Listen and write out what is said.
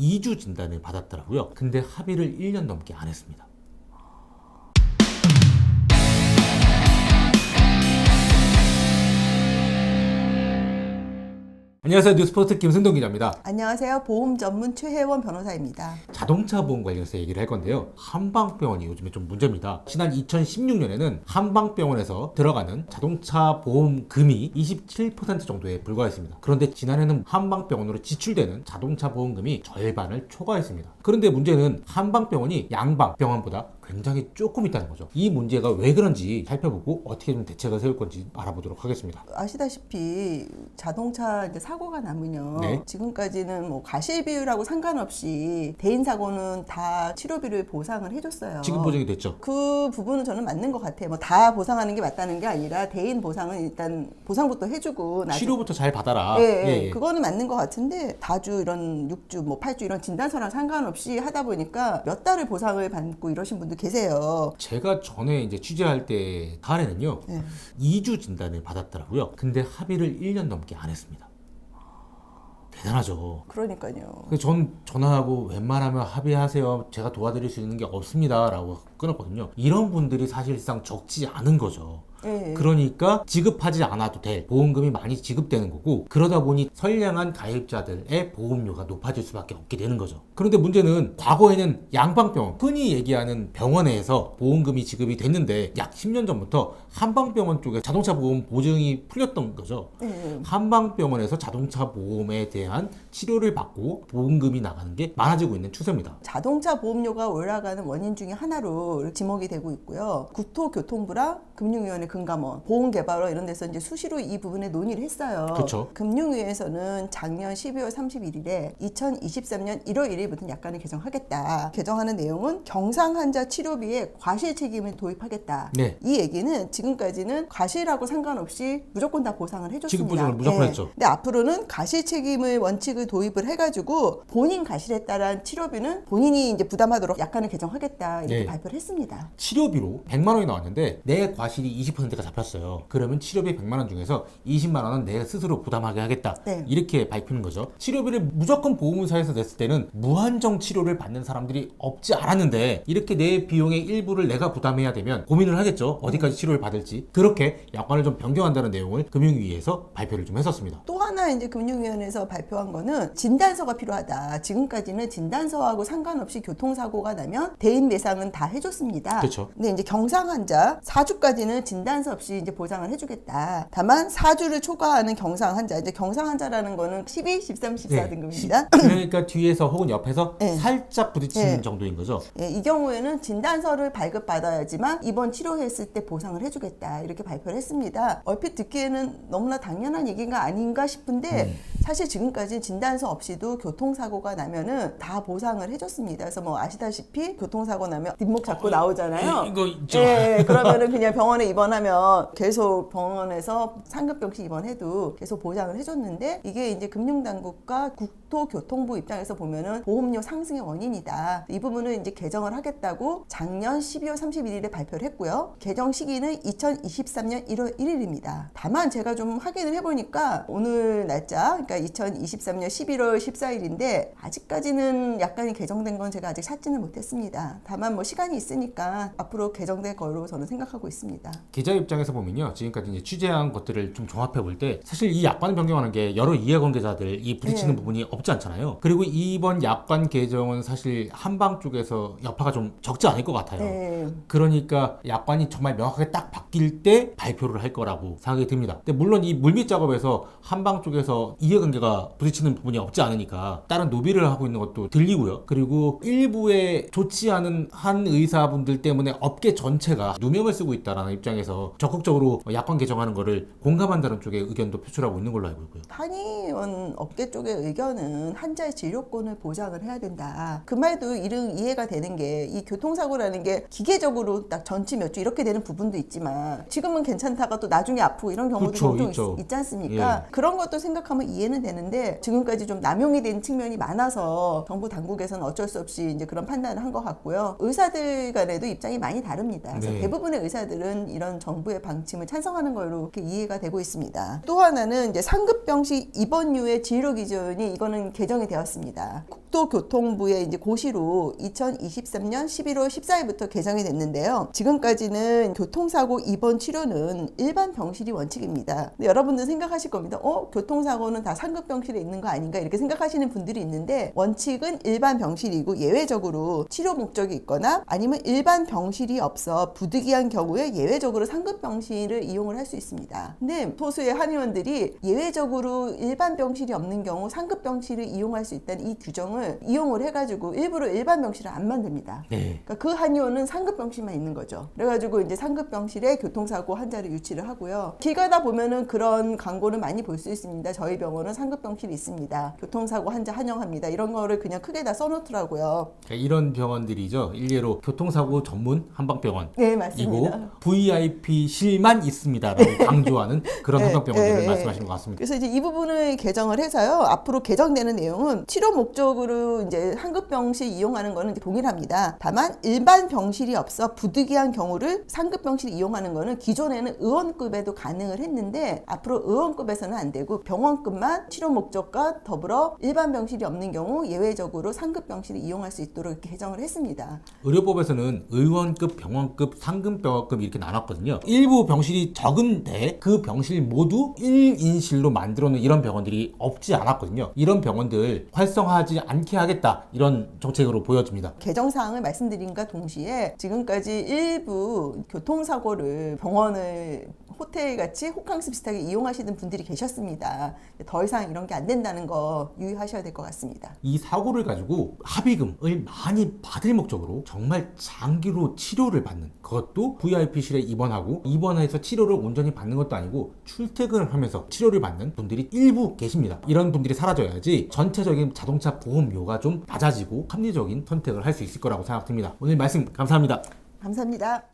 2주 진단을 받았더라고요. 근데 합의를 1년 넘게 안 했습니다. 안녕하세요. 뉴스포트 김승동 기자입니다. 안녕하세요. 보험 전문 최혜원 변호사입니다. 자동차 보험 관련해서 얘기를 할 건데요. 한방병원이 요즘에 좀 문제입니다. 지난 2016년에는 한방병원에서 들어가는 자동차 보험금이 27% 정도에 불과했습니다. 그런데 지난해는 한방병원으로 지출되는 자동차 보험금이 절반을 초과했습니다. 그런데 문제는 한방병원이 양방병원보다 굉장히 조금 있다는 거죠. 이 문제가 왜 그런지 살펴보고 어떻게 좀 대책을 세울 건지 알아보도록 하겠습니다. 아시다시피 자동차 이제 사고가 나면요. 네. 지금까지는 뭐 과실비율하고 상관없이 대인 사고는 다 치료비를 보상을 해줬어요. 지금 보정이 됐죠. 그 부분은 저는 맞는 것 같아요. 뭐 다 보상하는 게 맞다는 게 아니라 대인 보상은 일단 보상부터 해주고 치료부터 잘 받아라. 예, 그거는 맞는 것 같은데 다주 이런 6주 뭐 8주 이런 진단서랑 상관없이 하다 보니까 몇 달을 보상을 받고 이러신 분들 계세요. 제가 전에 이제 취재할 때 사례는요. 네. 2주 진단을 받았더라고요. 근데 합의를 1년 넘게 안 했습니다. 대단하죠. 그러니까요. 그래서 전 전화하고 웬만하면 합의하세요. 제가 도와드릴 수 있는 게 없습니다. 라고 끊었거든요. 이런 분들이 사실상 적지 않은 거죠. 예. 그러니까 지급하지 않아도 될 보험금이 많이 지급되는 거고, 그러다 보니 선량한 가입자들의 보험료가 높아질 수밖에 없게 되는 거죠. 그런데 문제는 과거에는 양방병원, 흔히 얘기하는 병원에서 보험금이 지급이 됐는데 약 10년 전부터 한방병원 쪽에 자동차 보험 보증이 풀렸던 거죠. 한방병원에서 자동차 보험에 대한 치료를 받고 보험금이 나가는 게 많아지고 있는 추세입니다. 자동차 보험료가 올라가는 원인 중에 하나로 지목이 되고 있고요. 국토교통부랑 금융위원회 금감원, 보험개발원 이런 데서 이제 수시로 이 부분에 논의를 했어요. 그쵸. 금융위에서는 작년 12월 31일에 2023년 1월 1일부터 약관을 개정하겠다. 개정하는 내용은 경상 환자 치료비에 과실 책임을 도입하겠다. 네. 이 얘기는 지금까지는 과실하고 상관없이 무조건 다 보상을 해줬습니다. 지급 보장을 무조건 했죠. 근데 앞으로는 과실 책임을 원칙을 도입을 해가지고 본인 과실에 따른 치료비는 본인이 이제 부담하도록 약관을 개정하겠다 이렇게 네. 발표를 했습니다. 치료비로 100만 원이 나왔는데 내 과실이 20%가 잡혔어요. 그러면 치료비 100만 원 중에서 20만 원은 내가 스스로 부담하게 하겠다. 네. 이렇게 밝히는 거죠. 치료비를 무조건 보험사에서 냈을 때는 무한정 치료를 받는 사람들이 없지 않았는데, 이렇게 내 비용의 일부를 내가 부담해야 되면 고민을 하겠죠. 어디까지 치료를 받을지. 그렇게 약관을 좀 변경한다는 내용을 금융위에서 발표를 좀 했었습니다. 또 하나 이제 금융위원회에서 발표한 거는 진단서가 필요하다. 지금까지는 진단서하고 상관없이 교통사고가 나면 대인 배상은 다 해줬습니다. 그렇죠. 근데 이제 경상 환자 4주까지는 진단서 없이 이제 보장을 해주겠다. 다만 4주를 초과하는 경상 환자, 이제 경상 환자라는 거는 12, 13, 14 네. 등급입니다. 그러니까 뒤에서 혹은 옆에서 네. 살짝 부딪히는 네. 정도인 거죠. 예, 이 경우에는 진단서를 발급받아야지만 입원 치료했을 때 보상을 해주겠다 이렇게 발표를 했습니다. 얼핏 듣기에는 너무나 당연한 얘기가 아닌가 싶은데 사실 지금까지 진단서 없이도 교통사고가 나면은 다 보상을 해줬습니다. 그래서 뭐 아시다시피 교통사고 나면 뒷목 잡고 나오잖아요. 이거 있죠. 예, 그러면은 그냥 병원에 입원하면 계속 병원에서 상급병실 입원해도 계속 보장을 해줬는데, 이게 이제 금융당국과 국토교통부 입장에서 보면은 보험료 상승의 원인이다. 이 부분을 이제 개정을 하겠다고 작년 12월 31일에 발표를 했고요. 개정 시기는 2023년 1월 1일입니다. 다만 제가 좀 확인을 해보니까 오늘 날짜, 그러니까 2023년 11월 14일인데 아직까지는 약관이 개정된 건 제가 아직 찾지는 못했습니다. 다만 뭐 시간이 있으니까 앞으로 개정될 거로 저는 생각하고 있습니다. 기자 입장에서 보면요, 지금까지 이제 취재한 것들을 좀 종합해 볼 때 사실 이 약관 변경하는 게 여러 이해관계자들이 부딪히는 부분이 없지 않잖아요. 그리고 이번 약관 개정은 사실 한방 쪽에서 여파가 좀 적지 않을 것 같아요. 네. 그러니까 약관이 정말 명확하게 딱 바뀔 때 발표를 할 거라고 생각이 듭니다. 근데 물론 이 물밑 작업에서 한방 쪽에서 이해관계가 부딪히는 부분이 없지 않으니까 다른 노비를 하고 있는 것도 들리고요. 그리고 일부의 좋지 않은 한 의사분들 때문에 업계 전체가 누명을 쓰고 있다라는 입장에서 적극적으로 약관 개정하는 거를 공감한다는 쪽의 의견도 표출하고 있는 걸로 알고 있고요. 한의원 업계 쪽의 의견은 환자의 진료권을 보장을 해야 된다. 그 말도 이해가 되는 게, 이 교통사고라는 게 기계적으로 딱 전치 몇 주 이렇게 되는 부분도 있지만 지금은 괜찮다가 또 나중에 아프고 이런 경우도 그쵸, 종종 있지 않습니까? 예. 그런 것도 생각하면 이해는 되는데 지금까지 좀 남용이 된 측면이 많아서 정부 당국에서는 어쩔 수 없이 이제 그런 판단을 한 것 같고요. 의사들 간에도 입장이 많이 다릅니다. 그래서 네. 대부분의 의사들은 이런 정부의 방침을 찬성하는 걸로 이렇게 이해가 되고 있습니다. 또 하나는 이제 상급병실 입원료의 진료 기준이, 이거는 법은 개정이 되었습니다. 국토교통부의 이제 고시로 2023년 11월 14일부터 개정이 됐는데요. 지금까지는 교통사고 입원 치료는 일반 병실이 원칙입니다. 근데 여러분들 생각하실 겁니다. 교통사고는 다 상급 병실에 있는 거 아닌가 이렇게 생각하시는 분들이 있는데 원칙은 일반 병실이고 예외적으로 치료 목적이 있거나 아니면 일반 병실이 없어 부득이한 경우에 예외적으로 상급 병실을 이용을 할 수 있습니다. 근데 소수의 한의원들이 예외적으로 일반 병실이 없는 경우 상급 병실을 이용할 수 있다는 이 규정을 이용을 해가지고 일부러 일반 병실을 안 만듭니다. 네. 그러니까 그 한의원은 상급 병실만 있는 거죠. 그래가지고 이제 상급 병실에 교통사고 환자를 유치를 하고요. 길 가다 보면은 그런 광고를 많이 볼 수 있습니다. 저희 병원은 상급 병실이 있습니다. 교통사고 환자 환영합니다. 이런 거를 그냥 크게 다 써놓더라고요. 이런 병원들이죠. 일례로 교통사고 전문 한방병원. 네, 맞습니다. VIP실만 있습니다라고 강조하는 그런 한방병원들을 말씀하시는 것 같습니다. 그래서 이제 이 부분을 개정을 해서요. 앞으로 개정되는 내용은 치료 목적으로 이제 상급 병실 이용하는 거는 이제 동일합니다. 다만 일반 병실이 없어 부득이한 경우를 상급 병실 이용하는 거는 기존에는 의원급에도 가능을 했는데 앞으로 의원급에서는 안 되고 병원급만 치료 목적과 더불어 일반 병실이 없는 경우 예외적으로 상급 병실을 이용할 수 있도록 이렇게 개정을 했습니다. 의료법에서는 의원급, 병원급, 상급병원급 이렇게 나눴거든요. 일부 병실이 적은데 그 병실 모두 1인실로 만들어 놓은 이런 병원들이 없지 않았거든요. 이런 병원들 활성화하지 않게 하겠다 이런 정책으로 보여집니다. 개정사항을 말씀드린과 동시에 지금까지 일부 교통사고를 병원을 호텔같이 호캉스 비슷하게 이용하시는 분들이 계셨습니다. 더 이상 이런 게 안 된다는 거 유의하셔야 될 것 같습니다. 이 사고를 가지고 합의금을 많이 받을 목적으로 정말 장기로 치료를 받는, 그것도 VIP실에 입원하고 입원해서 치료를 온전히 받는 것도 아니고 출퇴근을 하면서 치료를 받는 분들이 일부 계십니다. 이런 분들이 사라져야지 전체적인 자동차 보험료가 좀 낮아지고 합리적인 선택을 할 수 있을 거라고 생각됩니다. 오늘 말씀 감사합니다. 감사합니다.